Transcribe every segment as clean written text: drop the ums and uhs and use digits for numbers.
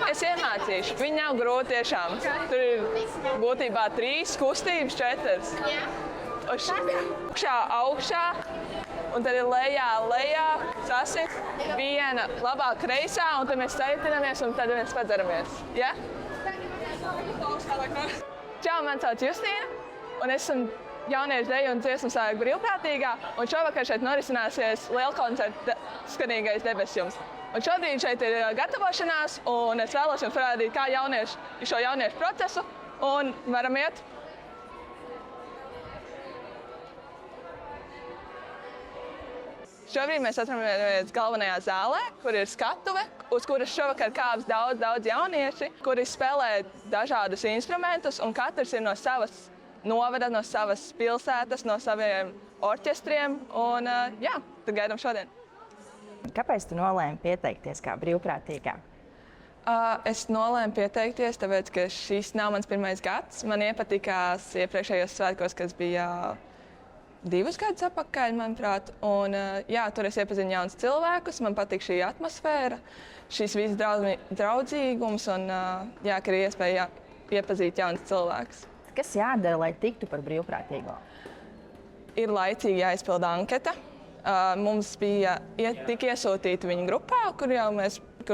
Es iemācīšu. Viņi nav grūti tiešām. Tur ir būtībā 3 kustības, 4. Augšā, augšā, un tad ir lejā, sasit, viena labā kreisā, un tad mēs steipinamies, un tad mēs padzeramies. Ja? Čau, man sauc Justīna, un esmu jauniešu deju un dziesmu sāku brīvprātīgā, un šovakar šeit norisināsies lielkoncerta Skanīgais debesjums. Un šodien šeit ir gatavošanās, un es vēlos jums parādīt, kā šo jauniešu procesu, un varam iet. Šobrīd mēs atrodamies galvenajā zālē, kur ir skatuve, uz kuras šovakar kāps daudz jaunieši, kuri spēlē dažādus instrumentus, un katrs ir no savas novada, no savas pilsētas, no saviem orķestriem, un jā, tad gaidām šodien. Kāpēc tu nolēmi pieteikties kā brīvprātīgā? Es nolēmu pieteikties, tāpēc, ka šis nav mans pirmais gads. Man iepatikās iepriekšējos svētkos, kas bija 2 gadus atpakaļ, manuprāt. Un, jā, tur es iepazinu jaunus cilvēkus, man patīk šī atmosfēra, šis viss draudzīgums un jā, ka ir iespēja iepazīt jaunus cilvēkus. Kas jādara, lai tiktu par brīvprātīgo? Ir laicīgi jāizpilda anketa. Mums bija tika iesūtīta viņa grupā, kur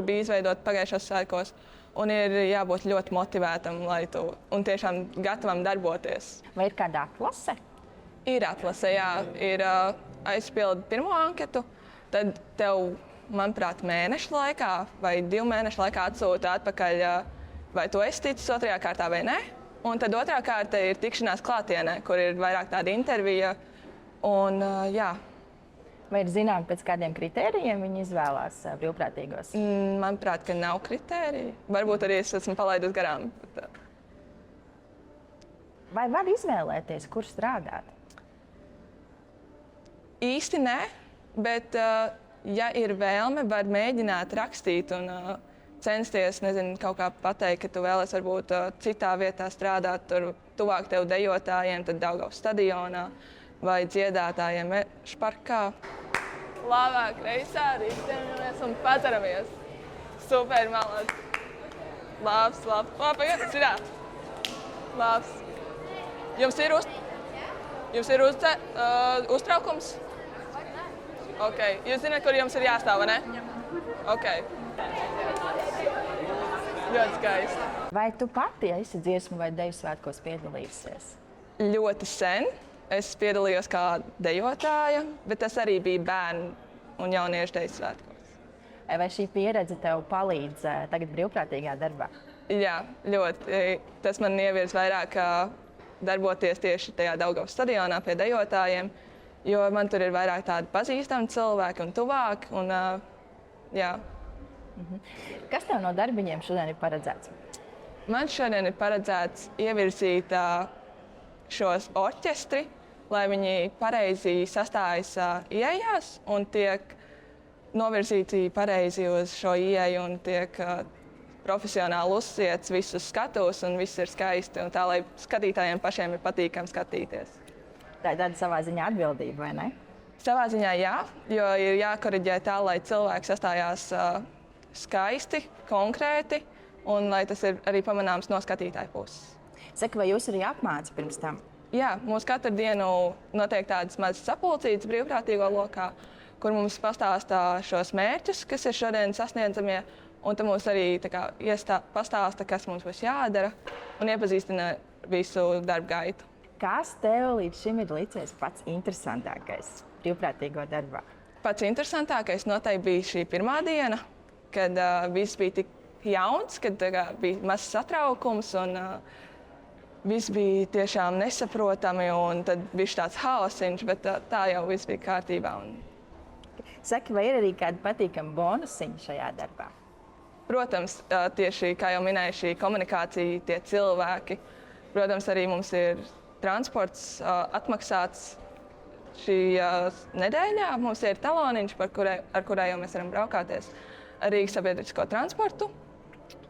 bija izveidota pagājušos svētkos. Un ir jābūt ļoti motivētam, un tiešām gatavam darboties. Vai ir kāda atlase? Ir atlase, jā. Ir aizpildi pirmo anketu, tad tev, manuprāt, mēnešu laikā vai 2 mēnešu laikā atsūta atpakaļ, vai tu esi ticis 2. kārtā vai nē. Un tad 2. kārta ir tikšanās klātienē, kur ir vairāk tāda intervija. Un, jā. Vai ir zinām, pēc kādiem kritērijiem viņi izvēlās brīvprātīgos? Manuprāt, ka nav kritēriju. Varbūt arī es esmu palaidus garām. Vai var izvēlēties, kur strādāt? Īsti nē, bet, ja ir vēlme, var mēģināt rakstīt un censties, kaut kā pateikt, ka tu vēlies varbūt citā vietā strādāt, tur tuvāk tev dejotājiem, tad Daugavas stadionā vai dziedātājiem Šparkā. Labāk reisā, rīkstēmies un padzeramies. Super, malāc. Labs. Pagad, sirā. Labs. Jums ir uztraukums? Ok. Jūs zināt, kur jums ir jāstāv, vai ne? Ok. Ļoti skaisti. Vai tu pati esi dziesmu vai deju svētkos piedalījusies? Ļoti sen. Es piedalījos kā dejotāja, bet tas arī bija bērnu un jauniešu deju svētkos. Vai šī pieredze tev palīdz tagad brīvprātīgā darbā? Jā, ļoti. Tas man ievirza vairāk darboties tieši tajā Daugavas stadionā pie dejotājiem, jo man tur ir vairāk tādi pazīstami cilvēki un tuvāk. Un, jā. Kas tev no darbiņiem šodien ir paredzēts? Man šodien ir paredzēts ievirzīt šos orķestri, lai viņi pareizi sastājas ieejās un tiek novirzīti pareizi uz šo ieeju un tiek profesionāli uzsiets visus skatus un viss ir skaisti. Un tā, lai skatītājiem pašiem ir patīkami skatīties. Tā ir tāda savā ziņā atbildība, vai ne? Savā ziņā jā, jo ir jākoriģē tā, lai cilvēki sastājās skaisti, konkrēti un lai tas ir arī pamanāms no skatītāju puses. Saka, vai jūs arī apmāca pirms tam? Jā, mums katru dienu notiek tādas mazas sapulcītes brīvprātīgo lokā, kur mums pastāstā šos mērķus, kas ir šodien sasniedzamie, un tad mums arī pastāsta, kas mums būs jādara, un iepazīstina visu darbu gaitu. Kas tev līdz šim ir licies pats interesantākais brīvprātīgo darbā? Pats interesantākais noteikti bija šī pirmā diena, kad viss bija tik jauns, kad bija mazs satraukums un viss bija tiešām nesaprotami, un tad bija tāds haosiņš, bet tā jau viss bija kārtībā. Saki, vai ir arī kādi patīkami bonusiņi šajā darbā? Protams, tieši, kā jau minēju, šī komunikācija, tie cilvēki. Protams, arī mums ir transports atmaksāts šī nedēļā. Mums ir taloniņš, ar kurā jau mēs varam braukāties ar Rīgas sabiedrisko transportu.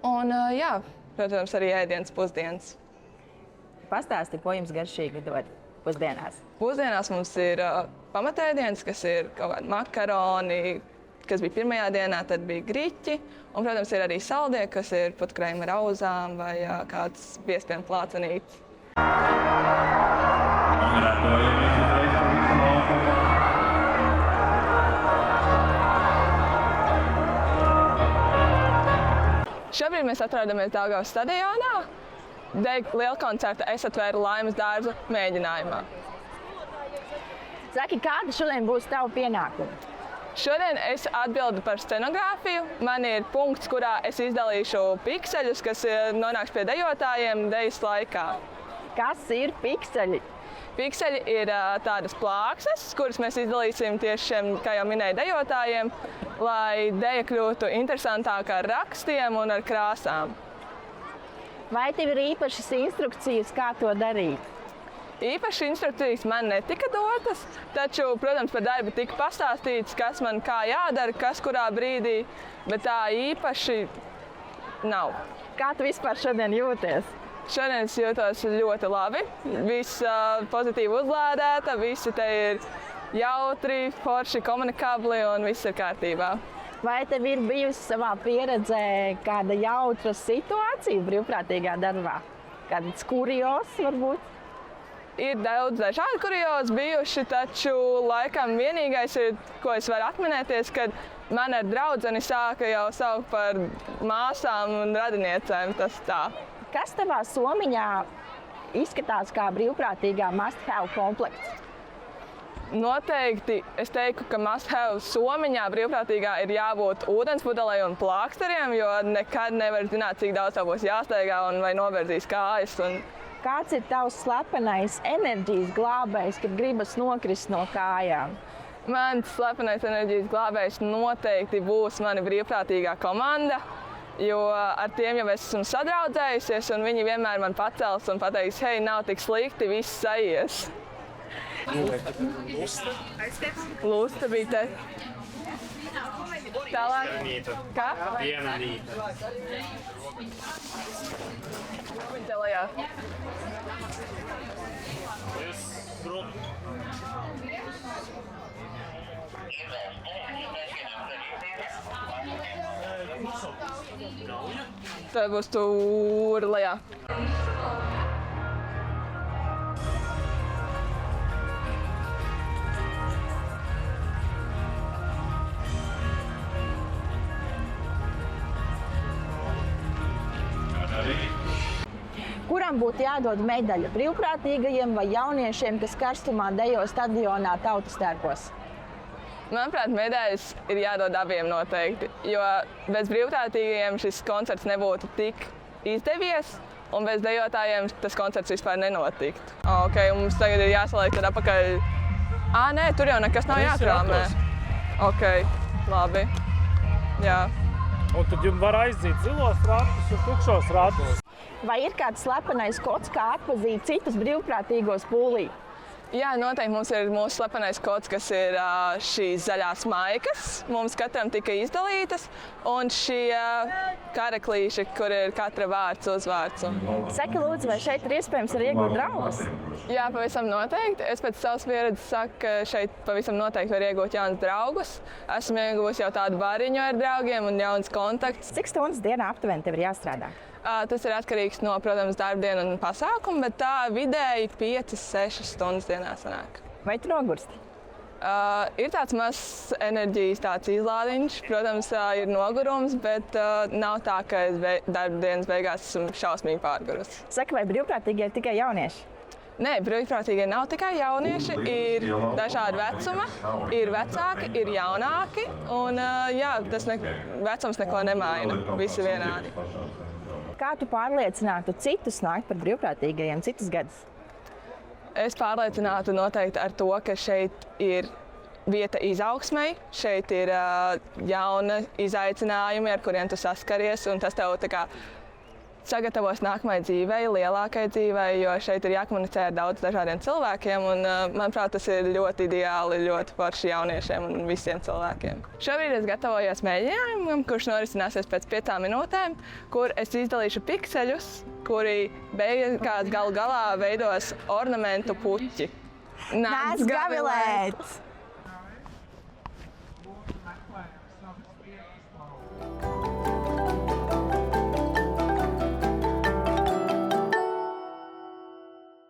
Un, jā, protams, arī ēdienas pusdienas. Pastāsti, ko jums garšīgi dod pusdienās? Pusdienās mums ir pamatēdienas, kas ir kaut kādi makaroni, kas bija pirmajā dienā, tad bija griķi. Un, protams, ir arī saldie, kas ir pat krējumi ar auzām vai kāds piespiedu plācenītis. Šobrīd mēs atrodamies Daugavas stadionā. Deju lielkoncerta Es atvēru laimes dārzu mēģinājumā. Saki, kāda šodien būs tava pienākuma? Šodien es atbildu par scenogrāfiju. Man ir punkts, kurā es izdalīšu pikseļus, kas nonāks pie dejotājiem dejas laikā. Kas ir pikseļi? Pikseļi ir tādas plāksnes, kuras mēs izdalīsim tieši šiem, kā jau minēju, dejotājiem, lai deja kļūtu interesantāka ar rakstiem un ar krāsām. Vai tev ir īpašas instrukcijas, kā to darīt? Īpaši instrukcijas man netika dotas, taču, protams, par darbu tika pastāstīts, kas man kā jādara, kas kurā brīdī, bet tā īpaši nav. Kā tu vispār šodien jūties? Šodien es jūtos ļoti labi. Viss pozitīvi uzlādēta, visi te ir jautri, forši, komunikabli un viss ir kārtībā. Vai tev ir bijusi savā pieredzē kāda jautra situācija brīvprātīgā darbā? Kāds kurios varbūt? Ir daudz dažādu kuriozu bijuši, taču laikam vienīgais ir, ko es varu atminēties, kad man ar draudzeni sāka jau saukt par māsām un radiniecēm. Tas tā. Kas tavā somiņā izskatās kā brīvprātīgā must-have komplekts? Noteikti es teiktu, ka must-have somiņā brīvprātīgā ir jābūt ūdenspudelei un plāksteriem, jo nekad nevar zināt, cik daudz tev būs jāsteigā un vai novērzīs kājas. Kāds ir tavs slepenais enerģijas glābējs, kad gribas nokrist no kājām? Mans slepenais enerģijas glābējs noteikti būs mana brīvprātīgā komanda. Jo ar tiem jau es esmu sadraudzējusies, un viņi vienmēr man pacels un pateiks, hei, nav tik slikti, viss aizies. Lusta bija te. Tālāk. Kā? Viena nīta. Viņa te lejā. Tā būs tur lejā. Kuram būtu jādod medaļa? Brīvprātīgajiem vai jauniešiem, kas karstumā dejo stadionā Tautas tērpos? Manuprāt, medaļas ir jādod abiem noteikti, jo bez brīvprātīgajiem šis koncerts nebūtu tik izdevies, un bez dejotājiem tas koncerts vispār nenotiktu. Ok, mums tagad ir jāsaliek tad apakaļ. Nē, tur jau nekas nav jākrāmē. Ok, labi. Jā. Un tad jums var aiziet zilos ratus un tukšos ratus. Vai ir kāds slepenais kods, kā atpazīt citus brīvprātīgos pūlī? Jā, noteikti mums ir mūsu slepenais kods, kas ir šīs zaļās maikas. Mums katram tika izdalītas, un šie karaklīši, kur ir katra vārds, uzvārds. Saki, lūdzu, vai šeit ir iespējams arī iegūt draugus? Jā, pavisam noteikti. Es pēc savas pieredzes saku, ka šeit pavisam noteikti var iegūt jaunus draugus. Esmu ieguvusi jau tādu bariņu ar draugiem un jauns kontakts. Cik stundas dienā aptuveni tev ir jāstrādā? Tas ir atkarīgs no, protams, darba dienu un pasākumu, bet tā vidēji 5-6 stundas dienā sanāk. Vai tu nogursti? Ir tāds mazs enerģijas izlādiņš, protams, ir nogurums, bet nav tā, ka es darba dienas beigās esmu šausmīgi pārgurusi. Saki, vai brīvprātīgie ir tikai jaunieši? Nē, brīvprātīgie nav tikai jaunieši, ir dažādi vecuma, ir vecāki, ir jaunāki, un jā, tas vecums neko nemaina, visi vienādi. Kā tu pārliecinātu citus nākt par brīvprātīgajiem citus gadus? Es pārliecinātu noteikti ar to, ka šeit ir vieta izaugsmei, šeit ir jauni izaicinājumi, ar kuriem tu saskaries, un tas tev tā kā sagatavos nākamajai dzīvei, lielākai dzīvei, jo šeit ir jākomunicē ar daudz dažādiem cilvēkiem, un manuprāt, tas ir ļoti ideāli, ļoti forši jauniešiem un visiem cilvēkiem. Šobrīd es gatavojos mēģinājumam, kurš norisināsies pēc 5 minūtēm, kur es izdalīšu pikseļus, kuri beigās galu galā veidos ornamentu puķi. Nāc gavilēt!